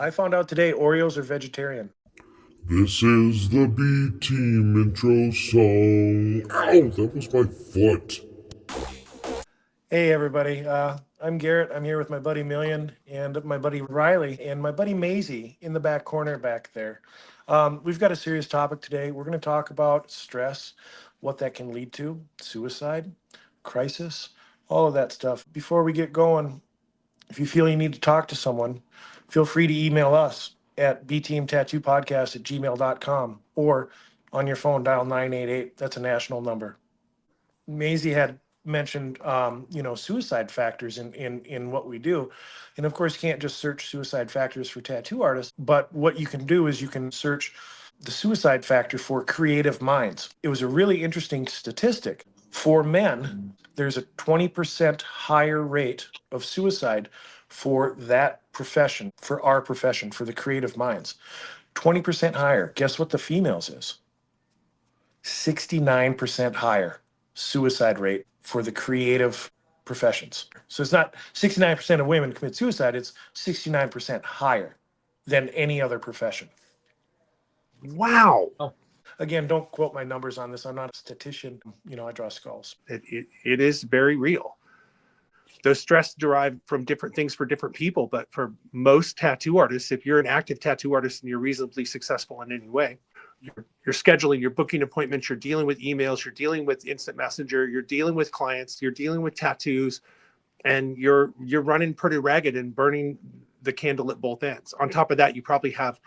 I found out today Oreos are vegetarian. This is the B Team intro song. Ow, that was my foot. Hey, everybody. I'm Garrett. I'm here with my buddy Million and my buddy Riley and my buddy Maisie in the back corner back there. We've got a serious topic today. We're going to talk about stress, what that can lead to, suicide, crisis, all of that stuff. Before we get going, if you feel you need to talk to someone, feel free to email us at bteamtattoopodcast@gmail.com or on your phone, dial 988. That's a national number. Maisie had mentioned, suicide factors in what we do. And of course, you can't just search suicide factors for tattoo artists, but what you can do is you can search the suicide factor for creative minds. It was a really interesting statistic. For men, there's a 20% higher rate of suicide for that profession, for our profession, for the creative minds. 20% higher. Guess what the females is? 69% higher suicide rate for the creative professions. So it's not 69% of women commit suicide, it's 69% higher than any other profession. Wow. Again, don't quote my numbers on this. I'm not a statistician. I draw skulls. It is very real. Those stress derive from different things for different people, but for most tattoo artists, if you're an active tattoo artist and you're reasonably successful in any way, you're scheduling, you're booking appointments, you're dealing with emails, you're dealing with instant messenger, you're dealing with clients, you're dealing with tattoos, and you're running pretty ragged and burning the candle at both ends. On top of that, you probably have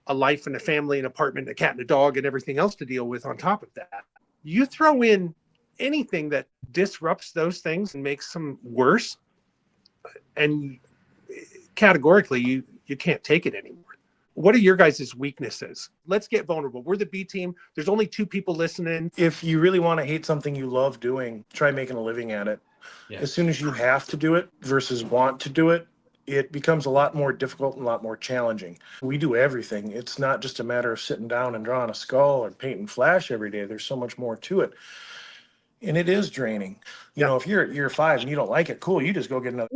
a life and a family, an apartment, a cat and a dog, and everything else to deal with on top of that. You throw in anything that disrupts those things and makes them worse, and categorically, you can't take it anymore. What are your guys' weaknesses? Let's get vulnerable. We're the B team. There's only 2 people listening. If you really want to hate something you love doing, try making a living at it. Yeah. As soon as you have to do it versus want to do it, it becomes a lot more difficult and a lot more challenging. We do everything. It's not just a matter of sitting down and drawing a skull or painting flash every day. There's so much more to it. And it is draining. If you're at year 5 and you don't like it, cool. You just go get another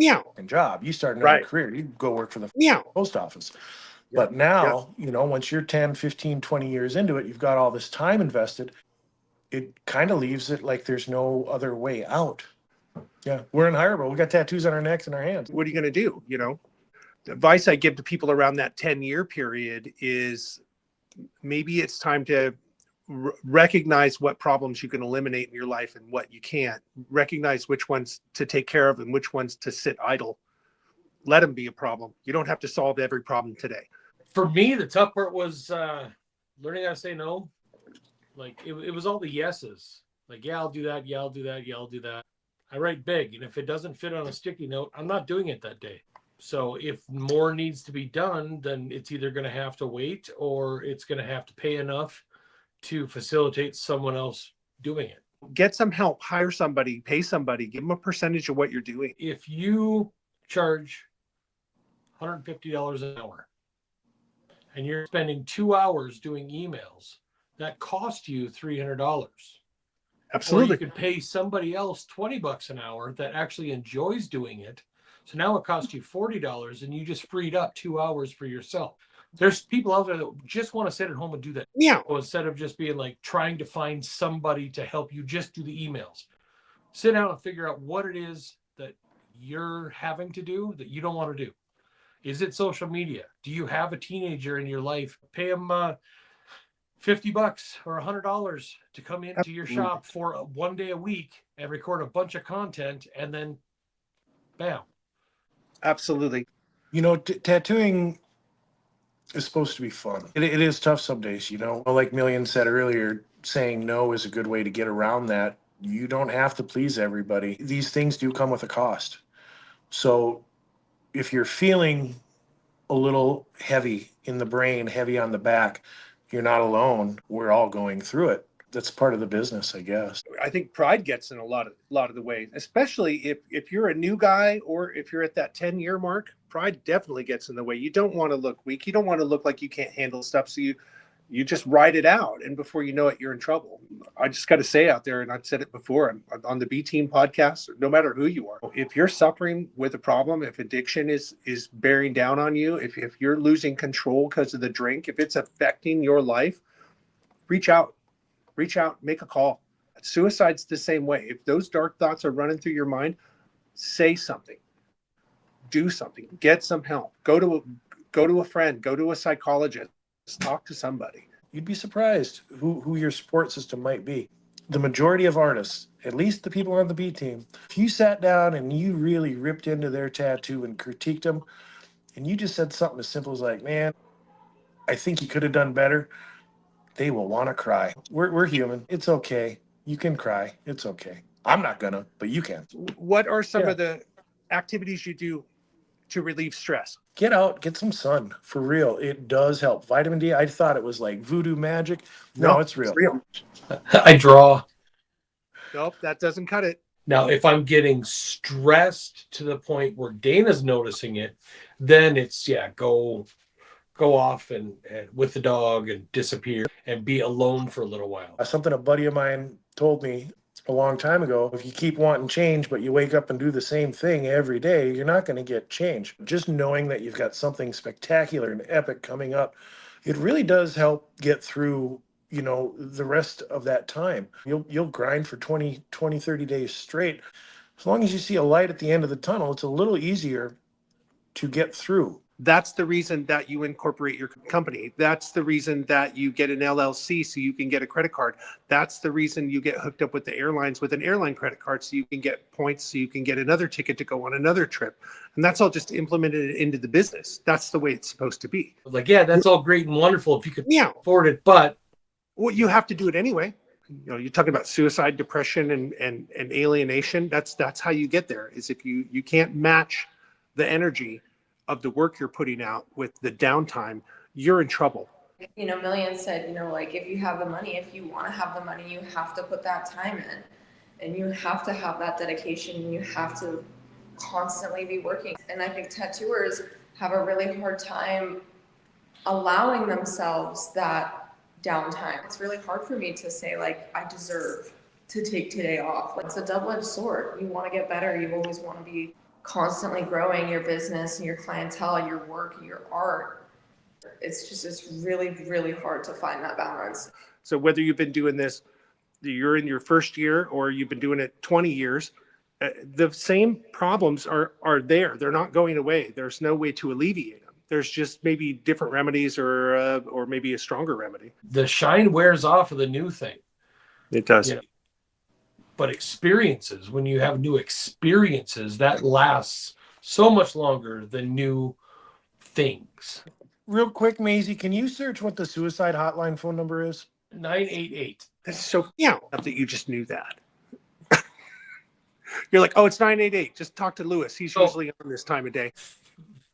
job. You start another career. You go work for the post office. But now, once you're 10, 15, 20 years into it, you've got all this time invested. It kind of leaves it like there's no other way out. Yeah, we're unhireable. We got tattoos on our necks and our hands. What are you going to do? The advice I give to people around that 10-year period is maybe it's time to recognize what problems you can eliminate in your life and what you can't. Recognize which ones to take care of and which ones to sit idle. Let them be a problem. You don't have to solve every problem today. For me, the tough part was learning how to say no. Like it was all the yeses. Like, yeah, I'll do that. Yeah, I'll do that. Yeah, I'll do that. I write big, and if it doesn't fit on a sticky note, I'm not doing it that day. So if more needs to be done, then it's either going to have to wait or it's going to have to pay enough to facilitate someone else doing it. Get some help, hire somebody, pay somebody, give them a percentage of what you're doing. If you charge $150 an hour and you're spending 2 hours doing emails, that cost you $300. Absolutely. Or you could pay somebody else $20 an hour that actually enjoys doing it. So now it costs you $40 and you just freed up 2 hours for yourself. There's people out there that just want to sit at home and do that. Yeah. So instead of just being like trying to find somebody to help you just do the emails, sit down and figure out what it is that you're having to do that you don't want to do. Is it social media? Do you have a teenager in your life? Pay them $50 or $100 to come into your shop for 1 day a week and record a bunch of content, and then bam. Absolutely. Tattooing is supposed to be fun. It is tough some days, like Million said earlier, saying no is a good way to get around that. You don't have to please everybody. These things do come with a cost. So if you're feeling a little heavy in the brain, heavy on the back, you're not alone. We're all going through it. That's part of the business, I guess. I think pride gets in a lot of the way, especially if you're a new guy or if you're at that 10-year mark. Pride definitely gets in the way. You don't want to look weak. You don't want to look like you can't handle stuff. So You just ride it out, and before you know it, you're in trouble. I just got to say out there, and I've said it before, I'm on the B Team podcast, no matter who you are, if you're suffering with a problem, if addiction is bearing down on you, if you're losing control because of the drink, if it's affecting your life, reach out, make a call. Suicide's the same way. If those dark thoughts are running through your mind, say something, do something, get some help, go to a friend, go to a psychologist, talk to somebody. You'd be surprised who your support system might be. The majority of artists, at least the people on the B Team, if you sat down and you really ripped into their tattoo and critiqued them, and you just said something as simple as like, man, I think you could have done better, they will want to cry. We're human. It's okay. You can cry. It's okay. I'm not gonna, but you can. What are some Yeah. of the activities you do to relieve stress? Get out, get some sun. For real. It does help. Vitamin D, I thought it was like voodoo magic. No, it's real. I draw. Nope, that doesn't cut it. Now, if I'm getting stressed to the point where Dana's noticing it, then it's go off and with the dog and disappear and be alone for a little while. Something a buddy of mine told me a long time ago, if you keep wanting change, but you wake up and do the same thing every day, you're not going to get change. Just knowing that you've got something spectacular and epic coming up, it really does help get through, the rest of that time. You'll grind for 30 days straight. As long as you see a light at the end of the tunnel, it's a little easier to get through. That's the reason that you incorporate your company. That's the reason that you get an LLC so you can get a credit card. That's the reason you get hooked up with the airlines with an airline credit card so you can get points, so you can get another ticket to go on another trip. And that's all just implemented into the business. That's the way it's supposed to be. Like, yeah, that's all great and wonderful if you could Yeah. afford it, but Well, you have to do it anyway. You're talking about suicide, depression, and alienation. That's how you get there, is if you can't match the energy of the work you're putting out with the downtime, you're in trouble. Million said, like if you have the money, if you want to have the money, you have to put that time in and you have to have that dedication and you have to constantly be working. And I think tattooers have a really hard time allowing themselves that downtime. It's really hard for me to say, like, I deserve to take today off. Like, it's a double-edged sword. You want to get better. You always want to be constantly growing your business and your clientele, your work, your art. It's really, really hard to find that balance. So whether you've been doing this, you're in your first year, or you've been doing it 20 years, the same problems are there. They're not going away. There's no way to alleviate them. There's just maybe different remedies or maybe a stronger remedy. the shine wears off of the new thing. It does. Yeah. But experiences, when you have new experiences, that lasts so much longer than new things. Real quick, Maisie, can you search what the suicide hotline phone number is? 988. That's so, not that you just knew that. You're like, oh, it's 988. Just talk to Lewis. He's usually on this time of day.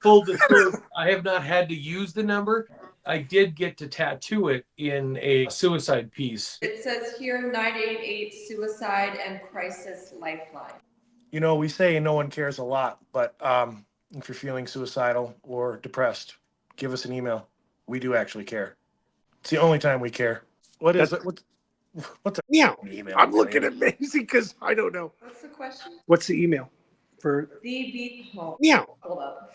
Full disclosure, I have not had to use the number. I did get to tattoo it in a suicide piece. It says here 988 Suicide and Crisis Lifeline. We say no one cares a lot, but if you're feeling suicidal or depressed, give us an email. We do actually care. It's the only time we care. What is it? What's Yeah. an email? I'm looking at Maisie because I don't know. What's the question? What's the email for? The beat. Oh, Yeah. hold up.